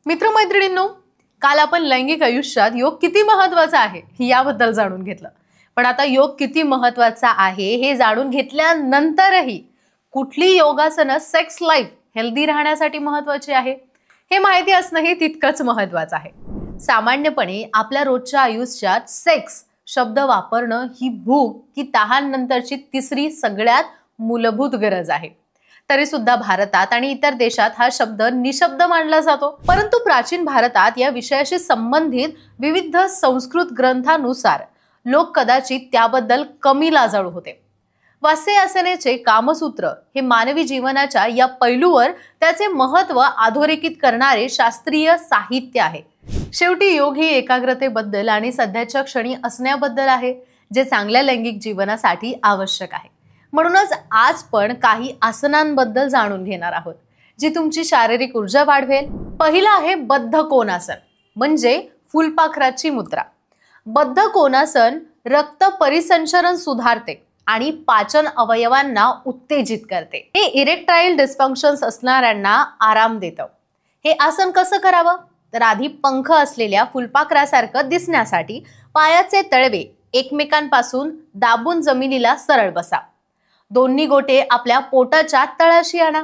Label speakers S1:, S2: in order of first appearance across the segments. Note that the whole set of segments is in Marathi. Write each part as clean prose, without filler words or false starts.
S1: मित्रमैत्रिणींनो, काल आपण लैंगिक आयुष्यात योग किती महत्त्वाचा आहे याबद्दल जाणून घेतलं. पण आता योग किती महत्त्वाचा आहे हे जाणून घेतल्यानंतरही कुठली योगासनं सेक्स लाईफ हेल्दी राहण्यासाठी महत्त्वाची आहे हे माहिती असणंही तितकंच महत्त्वाचं आहे. सामान्यपणे आपल्या रोजच्या आयुष्यात सेक्स शब्द वापरणं ही भूक की तहान नंतरची तिसरी सगळ्यात मूलभूत गरज आहे. तरी सुद्धा भारतात आणि इतर देशात हा शब्द निशब्द मानला जातो. परंतु प्राचीन भारतात या विषयाशी संबंधित विविध संस्कृत ग्रंथानुसार लोक कदाचित त्याबद्दल कमी लाजाळू होते. वास्ययासनेचे कामसूत्र हे मानवी जीवनाच्या या पैलूवर त्याचे महत्त्व अधोरेखित करणारे शास्त्रीय साहित्य आहे. शेवटी योग ही एकाग्रतेबद्दल आणि सध्याच्या क्षणी असण्याबद्दल आहे, जे चांगल्या लैंगिक जीवनासाठी आवश्यक आहे. म्हणूनच आज पण काही आसनांबद्दल जाणून घेणार आहोत, जी तुमची शारीरिक ऊर्जा वाढवेल. पहिलं आहे बद्ध कोणासन, म्हणजे फुलपाखराची मुद्रा. बद्ध कोणासन रक्त परिसंचरण सुधारते आणि पाचन अवयवांना उत्तेजित करते. हे इरेक्टाईल डिस्फंक्शन्स असणाऱ्यांना आराम देतं. हे आसन कसं करावं? तर आधी पंख असलेल्या फुलपाखरासारखं दिसण्यासाठी पायाचे तळवे एकमेकांपासून दाबून जमिनीला सरळ बसा. दोन्ही गोटे आपल्या पोटाच्या तळाशी आणा.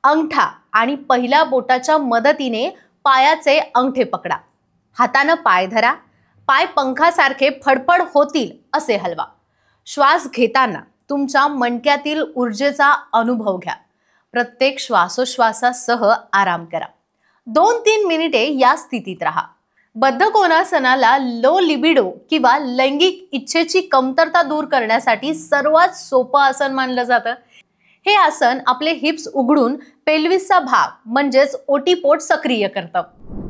S1: अंगठा आणि पहिल्या बोटाच्या मदतीने पायाचे अंगठे पकडा. हातानं पाय धरा. पाय पंखासारखे फडफड होतील असे हलवा. श्वास घेताना तुमच्या मणक्यातील ऊर्जेचा अनुभव घ्या. प्रत्येक श्वासोश्वासासह आराम करा. 2-3 मिनिटे या स्थितीत राहा. बद्ध कोणासनाला लो लिबिडो किंवा लैंगिक इच्छेची कमतरता दूर करण्यासाठी सर्वात सोपं आसन मानलं जातं. हे आसन आपले हिप्स उघडून पेल्विसचा भाग म्हणजेच ओटीपोट सक्रिय करतं.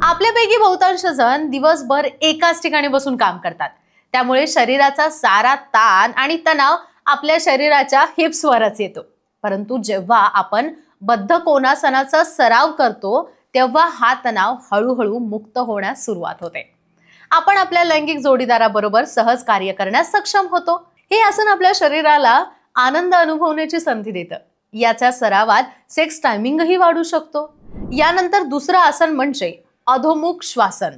S1: आपल्यापैकी बहुतांश जण दिवसभर एकाच ठिकाणी बसून काम करतात. त्यामुळे शरीराचा सारा ताण आणि तणाव आपल्या शरीराच्या हिप्सवरच येतो. परंतु जेव्हा आपण बद्ध कोणासनाचा सराव करतो तेव्हा हा तणाव हळूहळू मुक्त होण्यास सुरुवात होते. आपण आपल्या लैंगिक जोडीदाराबरोबर सहज कार्य करण्यास सक्षम होतो. हे आसन आपल्या शरीराला आनंद अनुभवण्याची संधी देतं. याच्या सरावात सेक्स टायमिंगही वाढू शकतो. यानंतर दुसरं आसन म्हणजे अधोमुख श्वासन.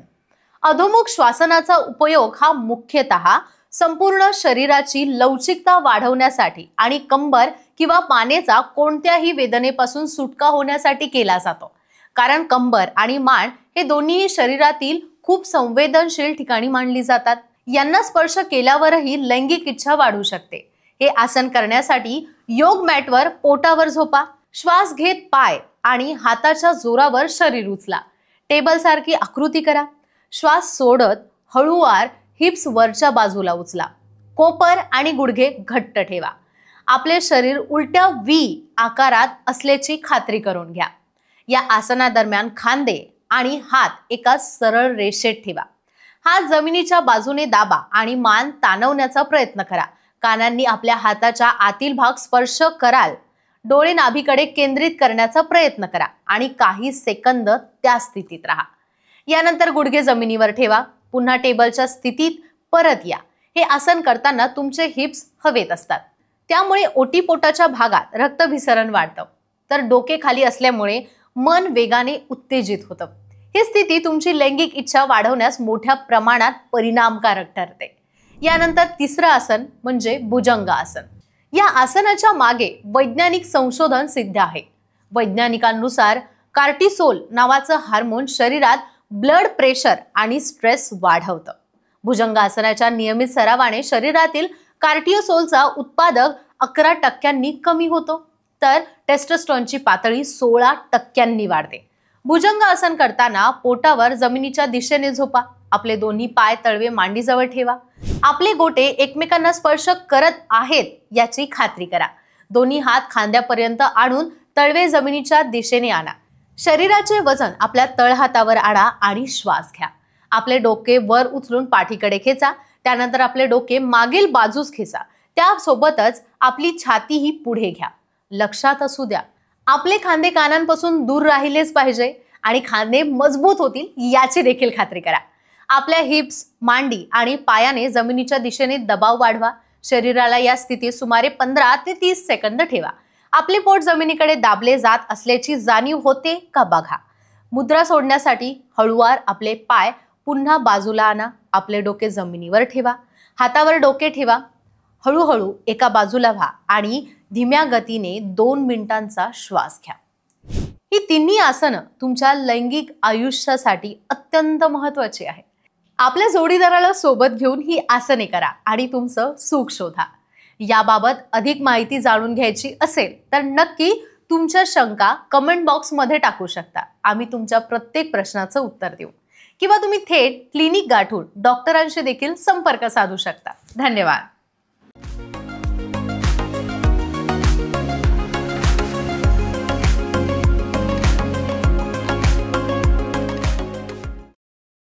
S1: अधोमुख श्वासनाचा उपयोग हा मुख्यतः संपूर्ण शरीराची लवचिकता वाढवण्यासाठी आणि कंबर किंवा मानेचा कोणत्याही वेदनेपासून सुटका होण्यासाठी केला जातो. कारण कंबर आणि मान हे दोन्ही शरीरातील खूप संवेदनशील ठिकाणी मानली जातात. यांना स्पर्श केल्यावरही लैंगिक इच्छा वाढू शकते. हे आसन करण्यासाठी योग मॅटवर पोटावर झोपा. श्वास घेत पाय आणि हाताच्या जोरावर शरीर उचला. टेबल सारखी आकृती करा. श्वास सोडत हळूवार हिप्स वरच्या बाजूला उचला. कोपर आणि गुडघे घट्ट ठेवा. आपले शरीर उलट्या व्ही आकारात असल्याची खात्री करून घ्या. या आसनादरम्यान खांदे आणि हात एका सरळ रेषेत ठेवा. हात जमिनीच्या बाजूने दाबा आणि मान ताणवण्याचा प्रयत्न करा. कानांनी आपल्या हाताच्या आतील भाग स्पर्श कराल. डोळे नाभीकडे केंद्रित करण्याचा प्रयत्न करा आणि काही सेकंद त्या स्थितीत राहा. यानंतर गुडघे जमिनीवर ठेवा. पुन्हा टेबलच्या स्थितीत परत या. हे आसन करताना तुमचे हिप्स हवेत असतात. त्यामुळे ओटीपोटाच्या भागात रक्तभिसरण वाढतं. तर डोके खाली असल्यामुळे मन वेगाने उत्तेजित होतं. ही स्थिती तुमची लैंगिक इच्छा वाढवण्यास मोठ्या प्रमाणात परिणामकारक ठरते. यानंतर तिसरं आसन म्हणजे भुजंग आसन. या आसनाच्या मागे वैज्ञानिक संशोधन सिद्ध आहे. वैज्ञानिकांनुसार कार्टिसोल नावाचं हार्मोन शरीरात ब्लड प्रेशर आणि स्ट्रेस वाढवतं. भुजंग आसनाच्या नियमित सरावाने शरीरातील कार्टिसोलचा उत्पादक 11% कमी होतो. तर टेस्टोस्टेरोनची पातळी 16% वाढते. भुजंग आसन करताना पोटावर जमिनीच्या दिशेने झोपा. आपले दोन्ही पाय तळवे मांडीजवळ ठेवा. आपले गोटे एकमेकांना स्पर्श करत आहेत याची खात्री करा. दोन्ही हात खांद्यापर्यंत आणून तळवे जमिनीच्या दिशेने आणा. शरीराचे वजन आपल्या तळहातावर आणा आणि श्वास घ्या. आपले डोके वर उचलून पाठीकडे खेचा. त्यानंतर आपले डोके मागील बाजूस खेचा. त्यासोबतच आपली छातीही पुढे घ्या. लक्षात असू द्या, आपले खांदे कानांपासून दूर राहिलेच पाहिजे आणि खांदे मजबूत होतील याची देखील खात्री करा. आपल्या हिप्स, मांडी आणि पायाने जमिनीच्या दिशेने दबाव वाढवा. शरीराला या स्थितीत सुमारे 15 ते 30 सेकंद ठेवा. आपले पोट जमिनीकडे दाबले जात असल्याची जाणीव होते का बघा. मुद्रा सोडण्यासाठी हळूवार आपले पाय पुन्हा बाजूला आणा, आपले डोके जमिनीवर ठेवा, हातावर डोके ठेवा, हळूहळू एका बाजूला व्हा आणि धीम्या गतीने 2 मिनिटांचा श्वास घ्या. ही तिन्ही आसनं तुमच्या लैंगिक आयुष्यासाठी अत्यंत महत्त्वाची आहेत. आपल्या जोडीदाराला सोबत घेऊन ही आसने करा आणि तुमचं सुख शोधा. याबाबत अधिक माहिती जाणून घ्यायची असेल तर नक्की तुमच्या शंका कमेंट बॉक्समध्ये टाकू शकता. आम्ही तुमच्या प्रत्येक प्रश्नाचं उत्तर देऊ. किंवा तुम्ही थेट क्लिनिक गाठून डॉक्टरांशी देखील संपर्क साधू शकता. धन्यवाद.